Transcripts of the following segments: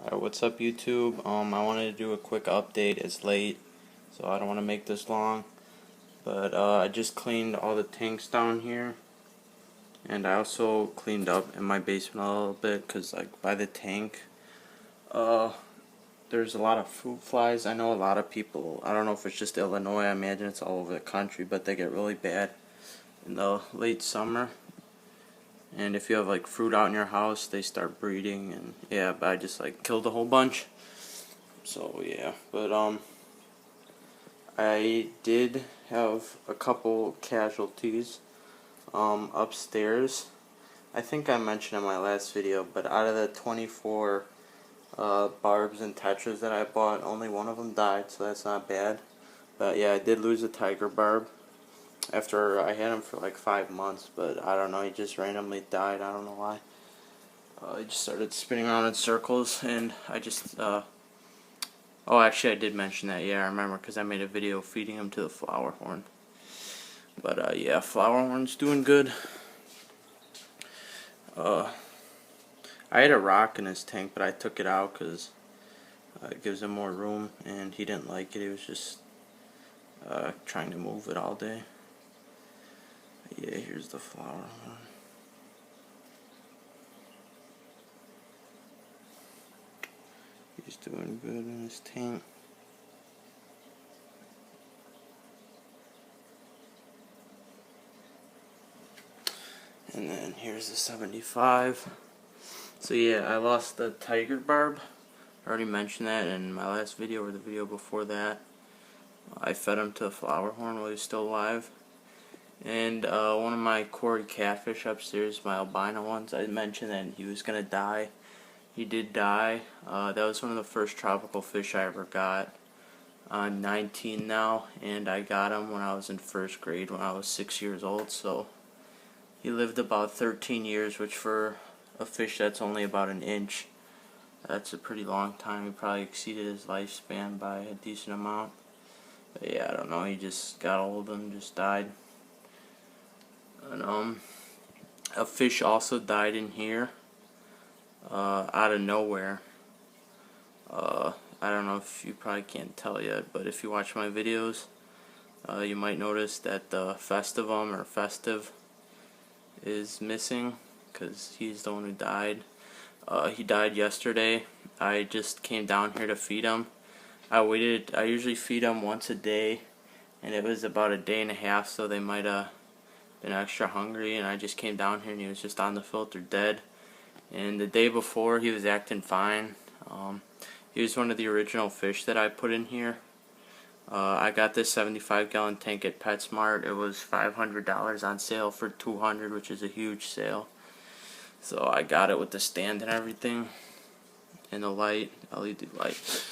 Alright, what's up YouTube? I wanted to do a quick update. It's late, so I don't want to make this long. But I just cleaned all the tanks down here. And I also cleaned up in my basement a little bit, because like by the tank, there's a lot of fruit flies. I know a lot of people, I don't know if it's just Illinois, I imagine it's all over the country, but they get really bad in the late summer. And if you have like fruit out in your house, they start breeding, and yeah, but I just like killed a whole bunch. So yeah, but I did have a couple casualties upstairs. I think I mentioned in my last video, but out of the 24 barbs and tetras that I bought, only one of them died, so that's not bad. But yeah, I did lose a tiger barb after I had him for like 5 months, but I don't know, he just randomly died. I don't know why. He just started spinning around in circles, and I just oh, actually, I did mention that. Yeah, I remember, because I made a video feeding him to the flower horn. But yeah, flower horn's doing good. I had a rock in his tank, but I took it out because it gives him more room, and he didn't like it. He was just trying to move it all day. Yeah, here's the flower horn. He's doing good in his tank. And then here's the 75. So yeah, I lost the tiger barb. I already mentioned that in my last video or the video before that. I fed him to the flower horn while he was still alive. And one of my quarry catfish upstairs, my albino ones, I mentioned that he was going to die. He did die. That was one of the first tropical fish I ever got. I'm 19 now, and I got him when I was in first grade when I was 6 years old. So he lived about 13 years, which for a fish that's only about an inch, that's a pretty long time. He probably exceeded his lifespan by a decent amount. But yeah, I don't know, he just got old and just died. And a fish also died in here, out of nowhere. I don't know if you probably can't tell yet, but if you watch my videos, you might notice that the festivum or festive is missing, because he's the one who died. He died yesterday. I just came down here to feed him. I usually feed him once a day, and it was about a day and a half, so they might have been extra hungry, and I just came down here and he was just on the filter dead. And the day before, he was acting fine. He was one of the original fish that I put in here. I got this 75-gallon tank at PetSmart. It was $500 on sale for $200, which is a huge sale. So I got it with the stand and everything, and the light, LED light.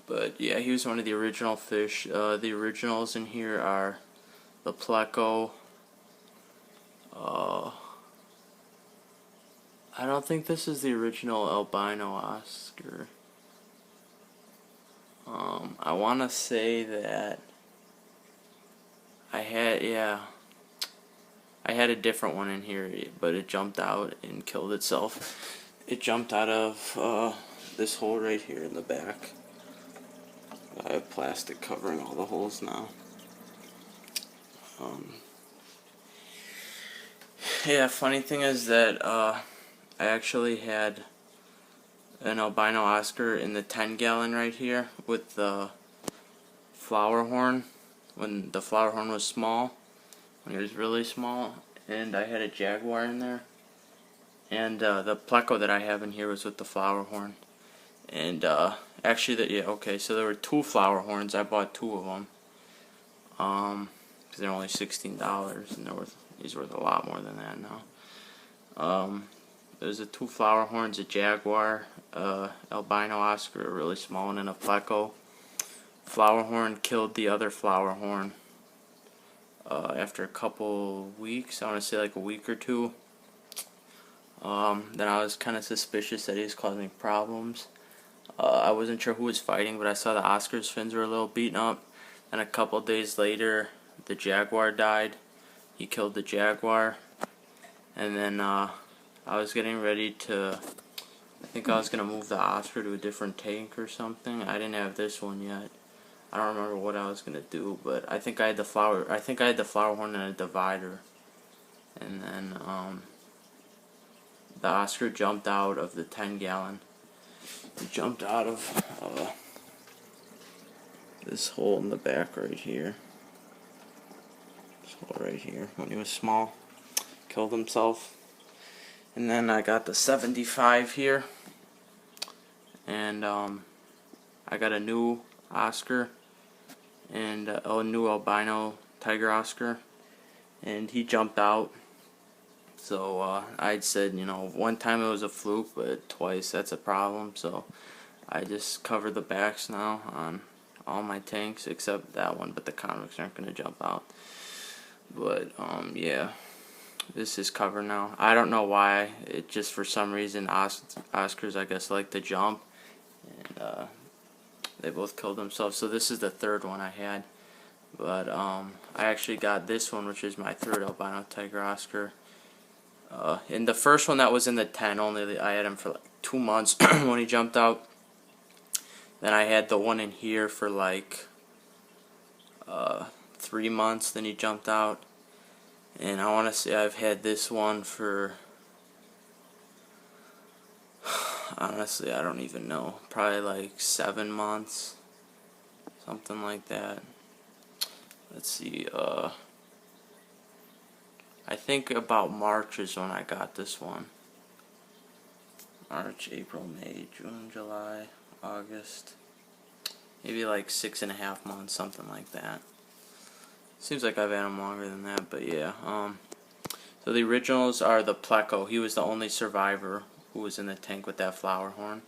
But yeah, he was one of the original fish. The originals in here are the pleco. I don't think this is the original albino Oscar. I want to say that I had a different one in here, but it jumped out and killed itself. It jumped out of this hole right here in the back. I have plastic covering all the holes now. Yeah, funny thing is that I actually had an albino Oscar in the 10-gallon right here with the flower horn, when the flower horn was small, when it was really small, and I had a jaguar in there. And the pleco that I have in here was with the flower horn. And actually, so there were 2 flower horns. I bought 2 of them. Because they're only $16, and he's worth a lot more than that now. There's the 2 flower horns, a jaguar, albino Oscar, a really small one, and a pleco. Flower horn killed the other flower horn after a couple weeks. I want to say like a week or 2. Then I was kind of suspicious that he was causing problems. I wasn't sure who was fighting, but I saw the Oscar's fins were a little beaten up. And a couple days later, the jaguar died. He killed the jaguar. And then I was getting ready to, I think I was going to move the Oscar to a different tank or something. I didn't have this one yet. I don't remember what I was going to do, but I think I had the flower horn and a divider. And then the Oscar jumped out of the 10-gallon. It jumped out of this hole in the back right here. This hole right here. When he was small, killed himself. And then I got the 75 here, and I got a new Oscar and a new albino tiger Oscar, and he jumped out. So I'd said, you know, one time it was a fluke, but twice that's a problem. So I just cover the backs now on all my tanks except that one, but the convicts aren't going to jump out. But yeah, this is covered now. I don't know why. It just, for some reason, Oscars, I guess, like to jump, and they both killed themselves. So this is the third one I had. But I actually got this one, which is my third albino tiger Oscar. In the first one that was in the 10, only I had him for like 2 months when he jumped out. Then I had the one in here for like 3 months, then he jumped out. And I want to say I've had this one for, honestly, I don't even know, probably like 7 months, something like that. Let's see, I think about March is when I got this one. March, April, May, June, July, August. Maybe like 6.5 months, something like that. Seems like I've had him longer than that, but yeah. So the originals are the Pleco. He was the only survivor who was in the tank with that flower horn.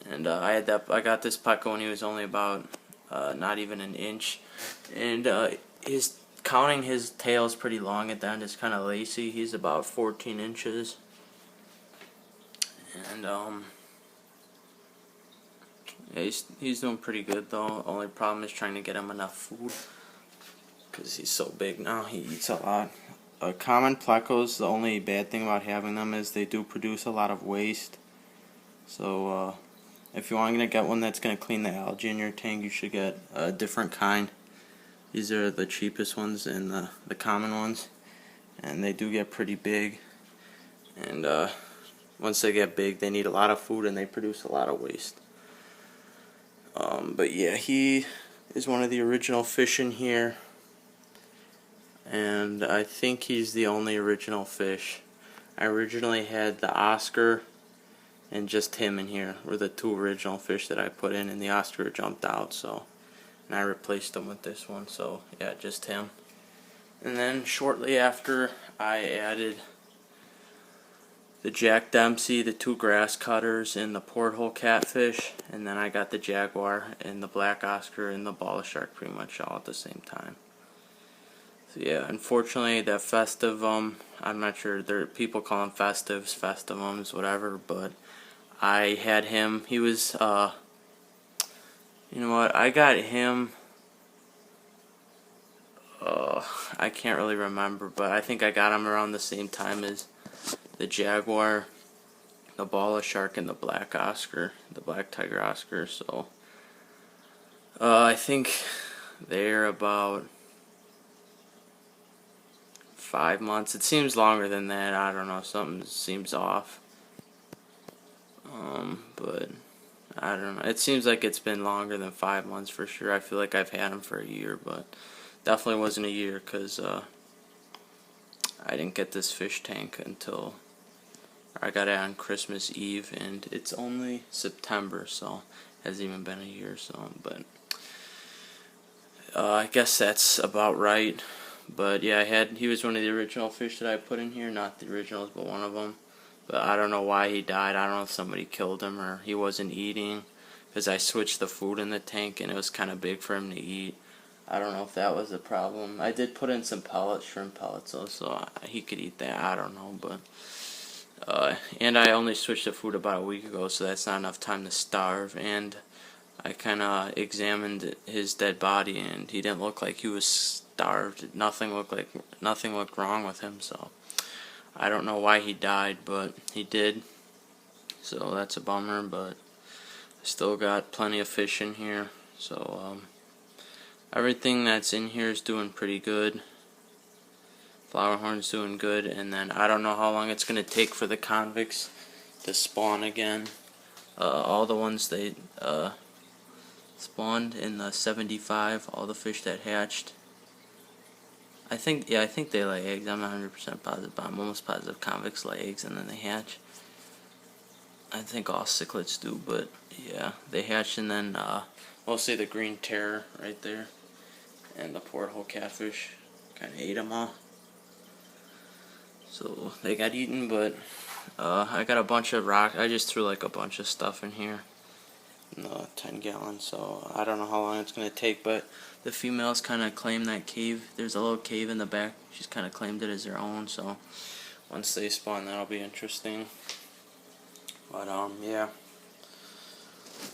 And I got this Pleco when he was only about not even an inch. And counting his tail is pretty long at the end. It's kind of lacy. He's about 14 inches. And yeah, he's doing pretty good though. Only problem is trying to get him enough food, because he's so big now. He eats a lot. Common Plecos, the only bad thing about having them is they do produce a lot of waste. So if you want to get one that's going to clean the algae in your tank, you should get a different kind. These are the cheapest ones and the common ones, and they do get pretty big. And once they get big, they need a lot of food and they produce a lot of waste. But yeah, he is one of the original fish in here, and I think he's the only original fish. I originally had the Oscar and just him in here were the two original fish that I put in, and the Oscar jumped out, so, and I replaced him with this one. So yeah, just him. And then shortly after, I added the Jack Dempsey, the two grass cutters, and the porthole catfish, and then I got the Jaguar and the black Oscar and the bala shark pretty much all at the same time. So yeah, unfortunately that festivum, I'm not sure, people call them festives, festivums, whatever, but I had him, he was, you know what, I got him, I can't really remember, but I think I got him around the same time as the Jaguar, the bala shark, and the black Oscar, the black tiger Oscar. So I think they're about 5 months. It seems longer than that. I don't know, something seems off. But I don't know. It seems like it's been longer than 5 months for sure. I feel like I've had them for a year, but definitely wasn't a year, because I didn't get this fish tank until I got it on Christmas Eve, and it's only September, so it hasn't even been a year. So, but I guess that's about right. But yeah, he was one of the original fish that I put in here, not the originals, but one of them. But I don't know why he died. I don't know if somebody killed him or he wasn't eating, because I switched the food in the tank and it was kind of big for him to eat. I don't know if that was a problem. I did put in some pellets, shrimp pellets, so he could eat that. I don't know, but and I only switched the food about a week ago, so that's not enough time to starve. And I kind of examined his dead body, and he didn't look like he was starved. Nothing looked wrong with him. So I don't know why he died, but he did. So that's a bummer, but I still got plenty of fish in here. So everything that's in here is doing pretty good. Flowerhorn's doing good, and then I don't know how long it's going to take for the convicts to spawn again. All the ones they spawned in the 75, all the fish that hatched. I think they lay eggs. I'm not 100% positive, but I'm almost positive convicts lay eggs and then they hatch. I think all cichlids do, but yeah, they hatch, and then mostly the green terror right there and the porthole catfish kind of ate them all. So they got eaten, but I got a bunch of rock. I just threw like a bunch of stuff in here in the 10 gallon, so I don't know how long it's going to take, but the females kind of claim that cave. There's a little cave in the back. She's kind of claimed it as their own, so once they spawn, that'll be interesting. But yeah,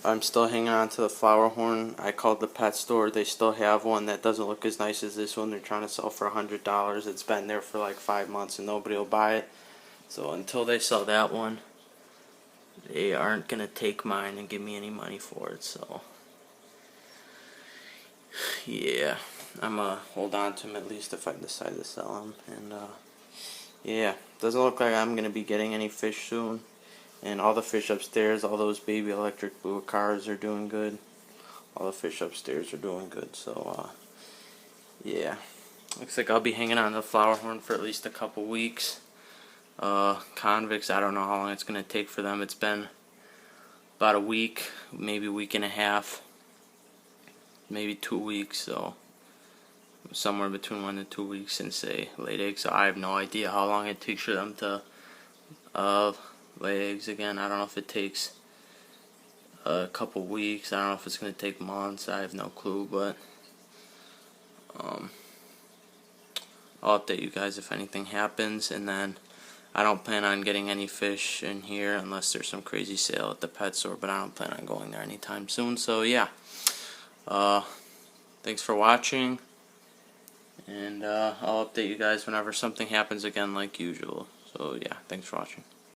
I'm still hanging on to the Flowerhorn. I called the pet store. They still have one that doesn't look as nice as this one. They're trying to sell for $100. It's been there for like 5 months and nobody will buy it. So until they sell that one, they aren't going to take mine and give me any money for it. So yeah, I'm going to hold on to them at least if I decide to sell them. And yeah, doesn't look like I'm going to be getting any fish soon. And all the fish upstairs, all those baby electric blue cars are doing good. All the fish upstairs are doing good. So yeah, looks like I'll be hanging on to the Flowerhorn for at least a couple weeks. Convicts, I don't know how long it's going to take for them. It's been about a week, maybe a week and a half, maybe 2 weeks, so somewhere between 1 to 2 weeks since they laid eggs. So I have no idea how long it takes for them to lay eggs again. I don't know if it takes a couple weeks. I don't know if it's going to take months. I have no clue, but I'll update you guys if anything happens. And then I don't plan on getting any fish in here unless there's some crazy sale at the pet store, but I don't plan on going there anytime soon. So yeah, thanks for watching, and I'll update you guys whenever something happens again like usual. So yeah, thanks for watching.